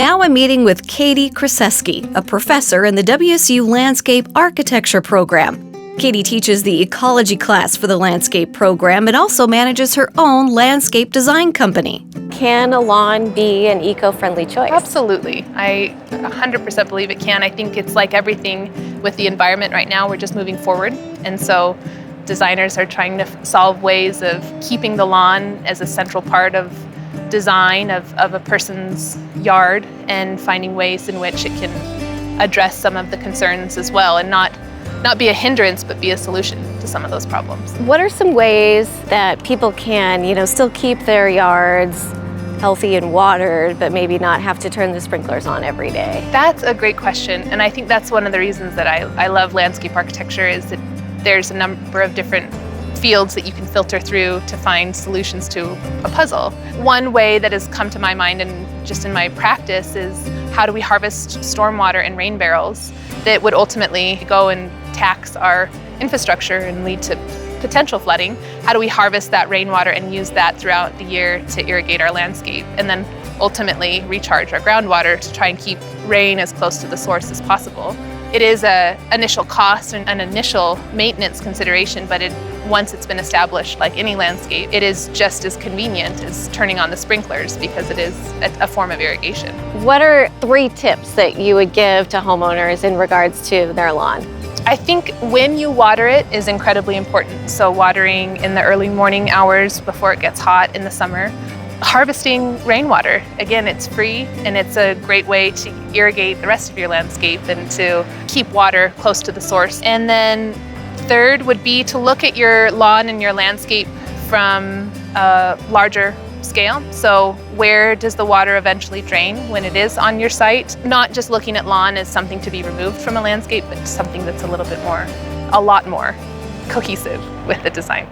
Now I'm meeting with Katy Kraszewski, a professor in the WSU Landscape Architecture program. Katy teaches the ecology class for the landscape program and also manages her own landscape design company. Can a lawn be an eco-friendly choice? Absolutely. I 100% believe it can. I think it's like everything with the environment right now, we're just moving forward. And so designers are trying to solve ways of keeping the lawn as a central part of design of a person's yard and finding ways in which it can address some of the concerns as well and not be a hindrance but be a solution to some of those problems. What are some ways that people can, still keep their yards healthy and watered, but maybe not have to turn the sprinklers on every day? That's a great question, and I think that's one of the reasons that I love landscape architecture is that there's a number of different fields that you can filter through to find solutions to a puzzle. One way that has come to my mind and just in my practice is how do we harvest stormwater in rain barrels that would ultimately go and tax our infrastructure and lead to potential flooding. How do we harvest that rainwater and use that throughout the year to irrigate our landscape and then ultimately recharge our groundwater to try and keep rain as close to the source as possible? It is an initial cost and an initial maintenance consideration, but once it's been established, like any landscape, it is just as convenient as turning on the sprinklers because it is a form of irrigation. What are 3 tips that you would give to homeowners in regards to their lawn? I think when you water it is incredibly important. So watering in the early morning hours before it gets hot in the summer. Harvesting rainwater. Again, it's free and it's a great way to irrigate the rest of your landscape and to keep water close to the source. And then third would be to look at your lawn and your landscape from a larger scale. So where does the water eventually drain when it is on your site? Not just looking at lawn as something to be removed from a landscape, but something that's a lot more cohesive with the design.